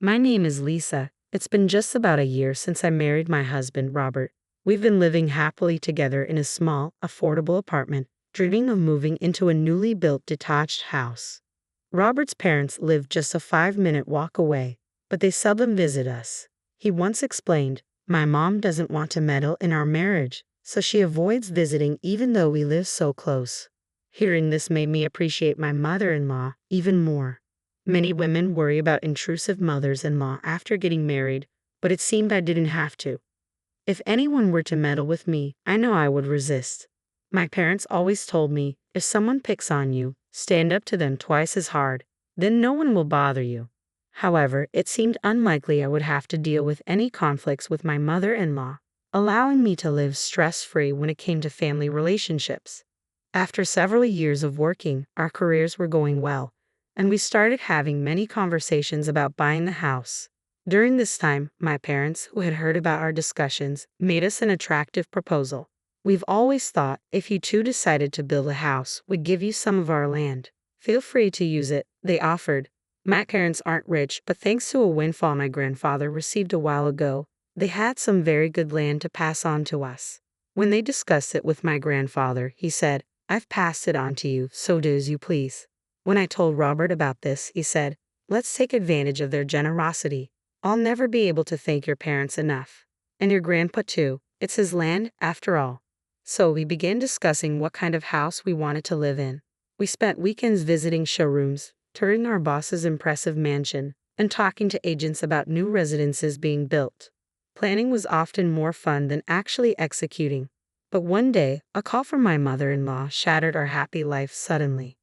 My name is Lisa. It's been just about a year since I married my husband, Robert. We've been living happily together in a small, affordable apartment, dreaming of moving into a newly built detached house. Robert's parents live just a 5-minute walk away, but they seldom visit us. He once explained, "My mom doesn't want to meddle in our marriage, so she avoids visiting even though we live so close." Hearing this made me appreciate my mother-in-law even more. Many women worry about intrusive mothers-in-law after getting married, but it seemed I didn't have to. If anyone were to meddle with me, I know I would resist. My parents always told me, if someone picks on you, stand up to them twice as hard, then no one will bother you. However, it seemed unlikely I would have to deal with any conflicts with my mother-in-law, allowing me to live stress-free when it came to family relationships. After several years of working, our careers were going well, and we started having many conversations about buying the house. During this time, my parents, who had heard about our discussions, made us an attractive proposal. "We've always thought, if you two decided to build a house, we'd give you some of our land. Feel free to use it," they offered. My parents aren't rich, but thanks to a windfall my grandfather received a while ago, they had some very good land to pass on to us. When they discussed it with my grandfather, he said, "I've passed it on to you, so do as you please." When I told Robert about this, he said, "Let's take advantage of their generosity. I'll never be able to thank your parents enough. And your grandpa too. It's his land, after all." So we began discussing what kind of house we wanted to live in. We spent weekends visiting showrooms, touring our boss's impressive mansion, and talking to agents about new residences being built. Planning was often more fun than actually executing. But one day, a call from my mother-in-law shattered our happy life suddenly.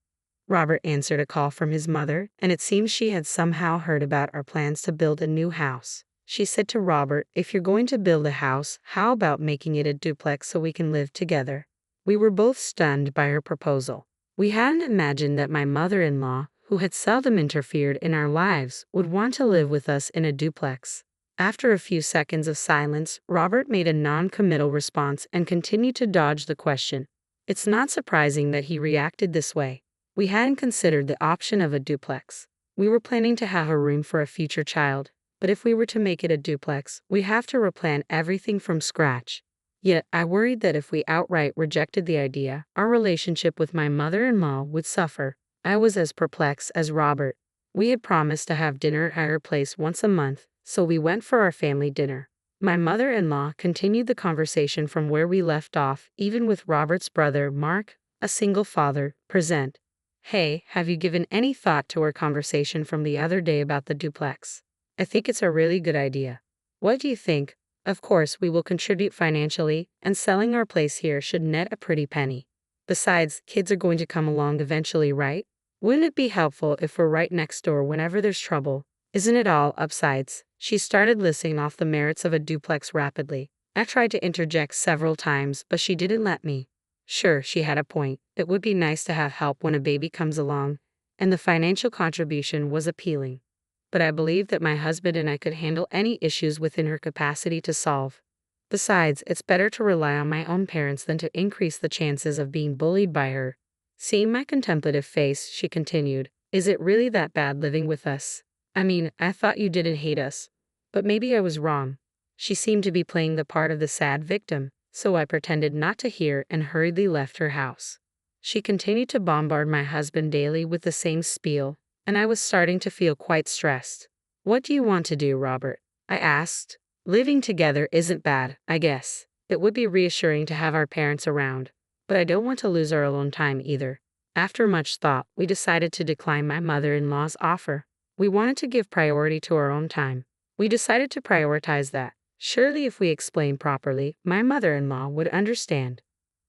Robert answered a call from his mother, and it seems she had somehow heard about our plans to build a new house. She said to Robert, "If you're going to build a house, how about making it a duplex so we can live together?" We were both stunned by her proposal. We hadn't imagined that my mother-in-law, who had seldom interfered in our lives, would want to live with us in a duplex. After a few seconds of silence, Robert made a non-committal response and continued to dodge the question. It's not surprising that he reacted this way. We hadn't considered the option of a duplex. We were planning to have a room for a future child, but if we were to make it a duplex, we'd have to replan everything from scratch. Yet, I worried that if we outright rejected the idea, our relationship with my mother-in-law would suffer. I was as perplexed as Robert. We had promised to have dinner at her place once a month, so we went for our family dinner. My mother-in-law continued the conversation from where we left off, even with Robert's brother, Mark, a single father, present. "Hey, have you given any thought to our conversation from the other day about the duplex? I think it's a really good idea. What do you think? Of course, we will contribute financially, and selling our place here should net a pretty penny. Besides, kids are going to come along eventually, right? Wouldn't it be helpful if we're right next door whenever there's trouble? Isn't it all upsides?" She started listing off the merits of a duplex rapidly. I tried to interject several times, but she didn't let me. Sure, she had a point. It would be nice to have help when a baby comes along, and the financial contribution was appealing. But I believed that my husband and I could handle any issues within her capacity to solve. Besides, it's better to rely on my own parents than to increase the chances of being bullied by her. Seeing my contemplative face, she continued, "Is it really that bad living with us? I mean, I thought you didn't hate us. But maybe I was wrong." She seemed to be playing the part of the sad victim, so I pretended not to hear and hurriedly left her house. She continued to bombard my husband daily with the same spiel, and I was starting to feel quite stressed. "What do you want to do, Robert?" I asked. "Living together isn't bad, I guess. It would be reassuring to have our parents around, but I don't want to lose our alone time either." After much thought, we decided to decline my mother-in-law's offer. We wanted to give priority to our own time. We decided to prioritize that. Surely if we explained properly, my mother-in-law would understand.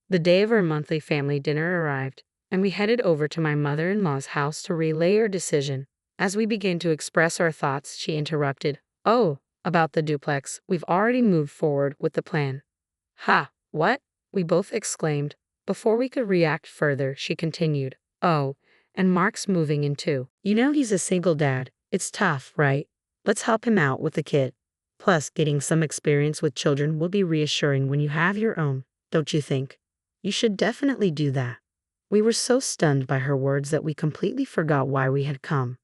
The day of our monthly family dinner arrived, and we headed over to my mother-in-law's house to relay our decision. As we began to express our thoughts, she interrupted. "Oh, about the duplex, we've already moved forward with the plan." "Ha, what?" we both exclaimed. Before we could react further, she continued. "Oh, and Mark's moving in too. You know he's a single dad. It's tough, right? Let's help him out with the kid. Plus, getting some experience with children will be reassuring when you have your own, don't you think? You should definitely do that." We were so stunned by her words that we completely forgot why we had come.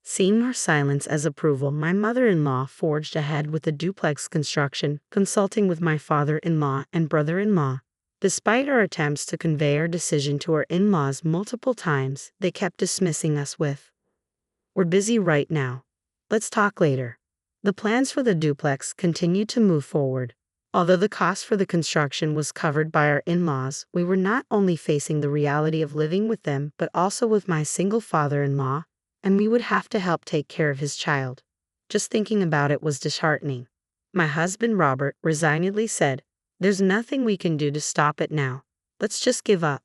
Seeing our silence as approval, my mother-in-law forged ahead with the duplex construction, consulting with my father-in-law and brother-in-law. Despite our attempts to convey our decision to our in-laws multiple times, they kept dismissing us with, "We're busy right now. Let's talk later." The plans for the duplex continued to move forward. Although the cost for the construction was covered by our in-laws, we were not only facing the reality of living with them but also with my single father-in-law, and we would have to help take care of his child. Just thinking about it was disheartening. My husband Robert resignedly said, "There's nothing we can do to stop it now. Let's just give up."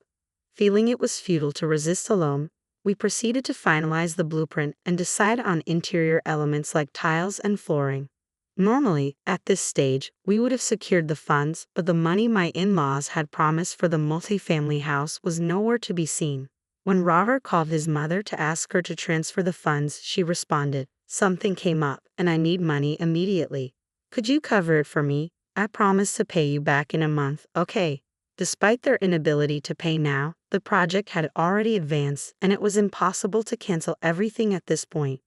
Feeling it was futile to resist alone, we proceeded to finalize the blueprint and decide on interior elements like tiles and flooring. Normally, at this stage, we would have secured the funds, but the money my in-laws had promised for the multifamily house was nowhere to be seen. When Robert called his mother to ask her to transfer the funds, she responded, "Something came up, and I need money immediately. Could you cover it for me? I promise to pay you back in a month, okay?" Despite their inability to pay now, the project had already advanced, and it was impossible to cancel everything at this point.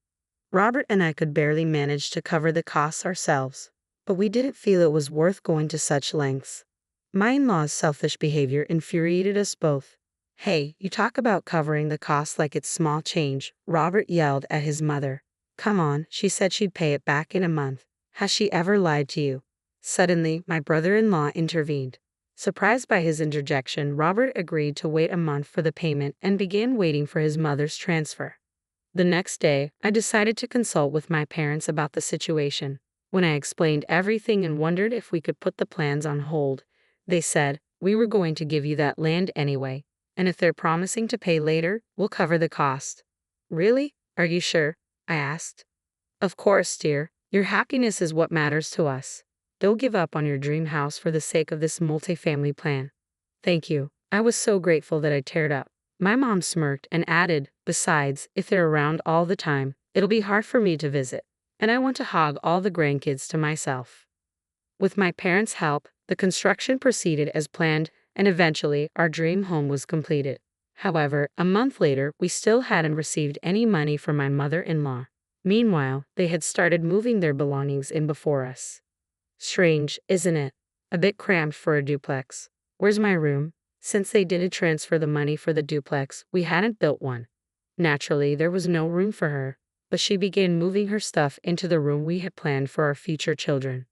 Robert and I could barely manage to cover the costs ourselves, but we didn't feel it was worth going to such lengths. My in-law's selfish behavior infuriated us both. "Hey, you talk about covering the costs like it's small change," Robert yelled at his mother. "Come on, she said she'd pay it back in a month. Has she ever lied to you?" Suddenly, my brother-in-law intervened. Surprised by his interjection, Robert agreed to wait a month for the payment and began waiting for his mother's transfer. The next day, I decided to consult with my parents about the situation. When I explained everything and wondered if we could put the plans on hold, they said, "We were going to give you that land anyway, and if they're promising to pay later, we'll cover the cost." "Really? Are you sure?" I asked. "Of course, dear. Your happiness is what matters to us. Don't give up on your dream house for the sake of this multifamily plan." "Thank you." I was so grateful that I teared up. My mom smirked and added, "Besides, if they're around all the time, it'll be hard for me to visit, and I want to hog all the grandkids to myself." With my parents' help, the construction proceeded as planned, and eventually our dream home was completed. However, a month later, we still hadn't received any money from my mother-in-law. Meanwhile, they had started moving their belongings in before us. Strange, isn't it? A bit cramped for a duplex. "Where's my room?" Since they didn't transfer the money for the duplex, we hadn't built one. Naturally, there was no room for her, but she began moving her stuff into the room we had planned for our future children.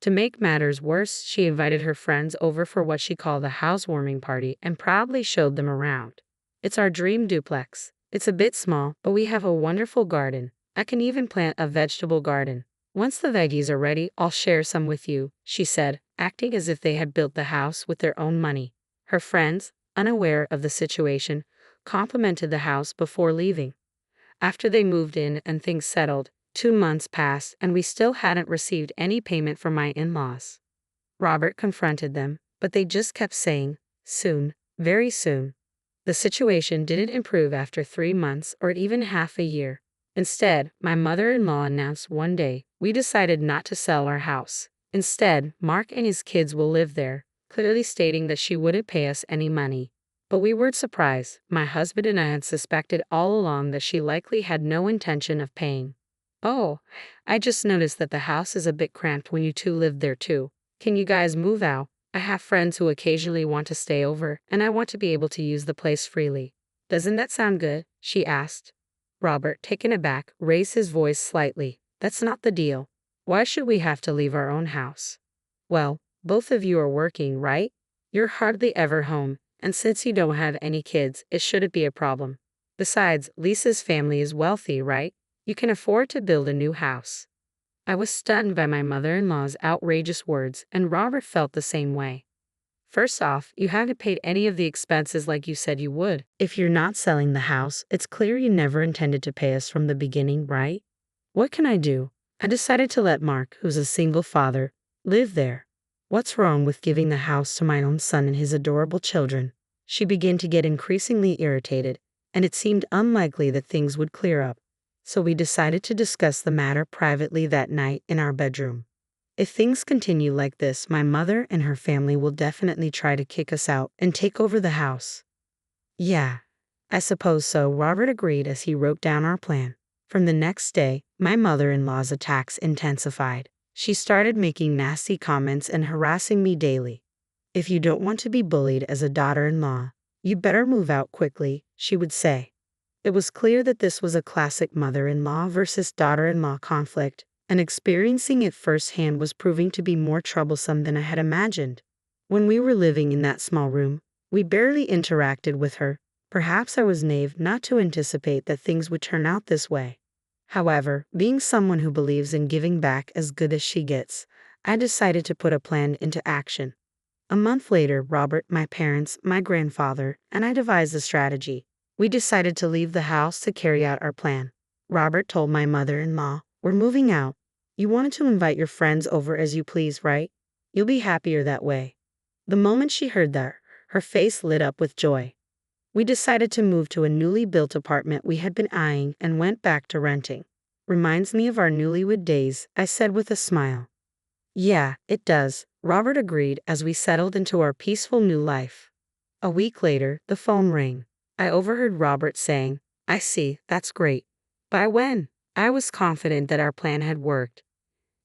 To make matters worse, she invited her friends over for what she called a housewarming party and proudly showed them around. "It's our dream duplex. It's a bit small, but we have a wonderful garden. I can even plant a vegetable garden. Once the veggies are ready, I'll share some with you," she said, acting as if they had built the house with their own money. Her friends, unaware of the situation, complimented the house before leaving. After they moved in and things settled, 2 months passed and we still hadn't received any payment from my in-laws. Robert confronted them, but they just kept saying, "Soon, very soon." The situation didn't improve after 3 months or even half a year. Instead, my mother-in-law announced one day, "We decided not to sell our house. Instead, Mark and his kids will live there," clearly stating that she wouldn't pay us any money. But we weren't surprised. My husband and I had suspected all along that she likely had no intention of paying. "Oh, I just noticed that the house is a bit cramped when you two live there too. Can you guys move out? I have friends who occasionally want to stay over, and I want to be able to use the place freely. Doesn't that sound good?" she asked. Robert, taken aback, raised his voice slightly. "That's not the deal. Why should we have to leave our own house?" "Well, both of you are working, right? You're hardly ever home, and since you don't have any kids, it shouldn't be a problem. Besides, Lisa's family is wealthy, right? You can afford to build a new house." I was stunned by my mother-in-law's outrageous words, and Robert felt the same way. "First off, you haven't paid any of the expenses like you said you would. If you're not selling the house, it's clear you never intended to pay us from the beginning, right? What can I do? I decided to let Mark, who's a single father, live there. What's wrong with giving the house to my own son and his adorable children?" She began to get increasingly irritated, and it seemed unlikely that things would clear up. So we decided to discuss the matter privately that night in our bedroom. "If things continue like this, my mother and her family will definitely try to kick us out and take over the house." "Yeah, I suppose so," Robert agreed as he wrote down our plan. From the next day, my mother-in-law's attacks intensified. She started making nasty comments and harassing me daily. "If you don't want to be bullied as a daughter-in-law, you better move out quickly," she would say. It was clear that this was a classic mother-in-law versus daughter-in-law conflict, and experiencing it firsthand was proving to be more troublesome than I had imagined. When we were living in that small room, we barely interacted with her. Perhaps I was naive not to anticipate that things would turn out this way. However, being someone who believes in giving back as good as she gets, I decided to put a plan into action. A month later, Robert, my parents, my grandfather, and I devised a strategy. We decided to leave the house to carry out our plan. Robert told my mother-in-law, "We're moving out. You wanted to invite your friends over as you please, right? You'll be happier that way." The moment she heard that, her face lit up with joy. We decided to move to a newly built apartment we had been eyeing and went back to renting. "Reminds me of our newlywed days," I said with a smile. "Yeah, it does," Robert agreed as we settled into our peaceful new life. A week later, the phone rang. I overheard Robert saying, "I see, that's great. By when?" I was confident that our plan had worked.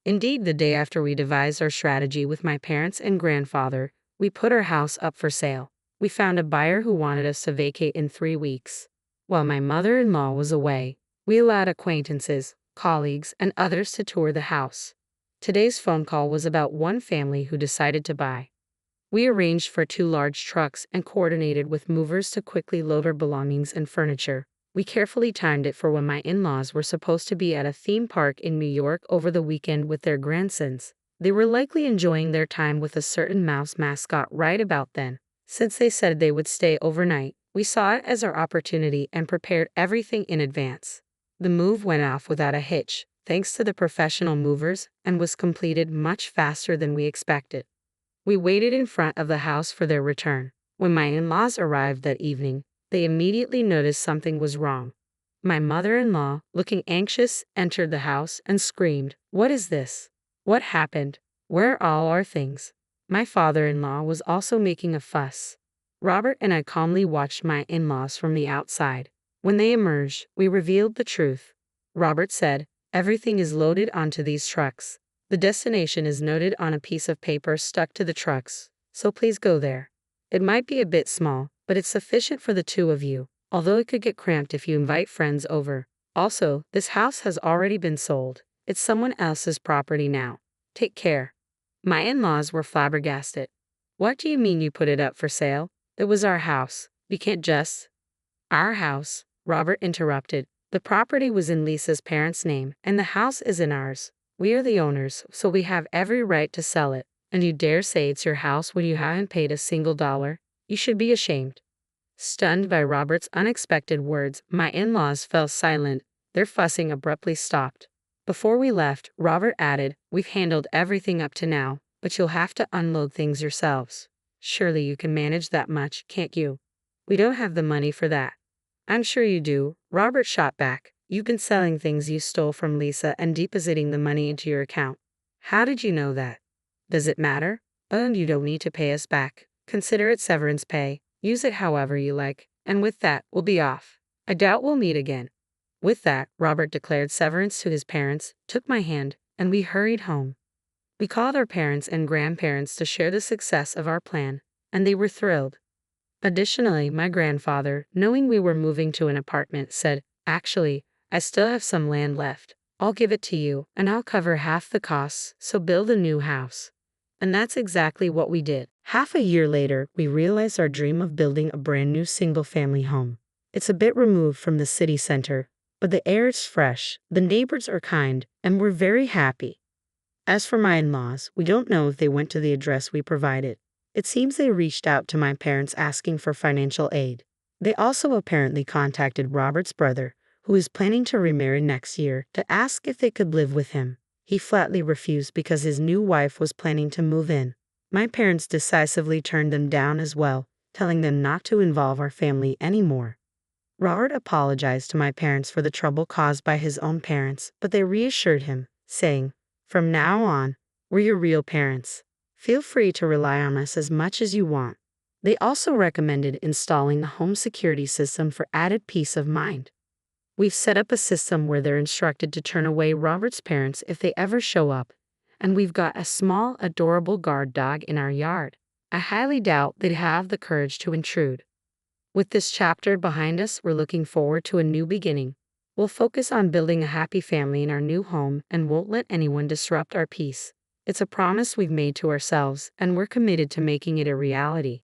Indeed, the day after we devised our strategy with my parents and grandfather, we put our house up for sale. We found a buyer who wanted us to vacate in 3 weeks. While my mother-in-law was away, we allowed acquaintances, colleagues, and others to tour the house. Today's phone call was about one family who decided to buy. We arranged for 2 large trucks and coordinated with movers to quickly load our belongings and furniture. We carefully timed it for when my in-laws were supposed to be at a theme park in New York over the weekend with their grandsons. They were likely enjoying their time with a certain mouse mascot right about then. Since they said they would stay overnight, we saw it as our opportunity and prepared everything in advance. The move went off without a hitch, thanks to the professional movers, and was completed much faster than we expected. We waited in front of the house for their return. When my in-laws arrived that evening, they immediately noticed something was wrong. My mother-in-law, looking anxious, entered the house and screamed, "What is this? What happened? Where are all our things?" My father-in-law was also making a fuss. Robert and I calmly watched my in-laws from the outside. When they emerged, we revealed the truth. Robert said, "Everything is loaded onto these trucks. The destination is noted on a piece of paper stuck to the trucks, so please go there. It might be a bit small, but it's sufficient for the 2 of you, although it could get cramped if you invite friends over. Also, this house has already been sold. It's someone else's property now. Take care." My in-laws were flabbergasted. "What do you mean you put it up for sale? It was our house. You can't just—" "Our house," Robert interrupted. "The property was in Lisa's parents' name, and the house is in ours. We are the owners, so we have every right to sell it. And you dare say it's your house when you haven't paid a single dollar? You should be ashamed." Stunned by Robert's unexpected words, my in-laws fell silent. Their fussing abruptly stopped. Before we left, Robert added, "We've handled everything up to now, but you'll have to unload things yourselves. Surely you can manage that much, can't you?" "We don't have the money for that." "I'm sure you do," Robert shot back. "You've been selling things you stole from Lisa and depositing the money into your account." "How did you know that?" "Does it matter? And you don't need to pay us back. Consider it severance pay. Use it however you like, and with that, we'll be off. I doubt we'll meet again." With that, Robert declared severance to his parents, took my hand, and we hurried home. We called our parents and grandparents to share the success of our plan, and they were thrilled. Additionally, my grandfather, knowing we were moving to an apartment, said, "Actually, I still have some land left. I'll give it to you, and I'll cover half the costs, so build a new house." And that's exactly what we did. Half a year later, we realized our dream of building a brand new single-family home. It's a bit removed from the city center, but the air is fresh, the neighbors are kind, and we're very happy. As for my in-laws, we don't know if they went to the address we provided. It seems they reached out to my parents asking for financial aid. They also apparently contacted Robert's brother, who is planning to remarry next year, to ask if they could live with him. He flatly refused because his new wife was planning to move in. My parents decisively turned them down as well, telling them not to involve our family anymore. Robert apologized to my parents for the trouble caused by his own parents, but they reassured him, saying, "From now on, we're your real parents. Feel free to rely on us as much as you want." They also recommended installing a home security system for added peace of mind. We've set up a system where they're instructed to turn away Robert's parents if they ever show up, and we've got a small, adorable guard dog in our yard. I highly doubt they'd have the courage to intrude. With this chapter behind us, we're looking forward to a new beginning. We'll focus on building a happy family in our new home and won't let anyone disrupt our peace. It's a promise we've made to ourselves, and we're committed to making it a reality.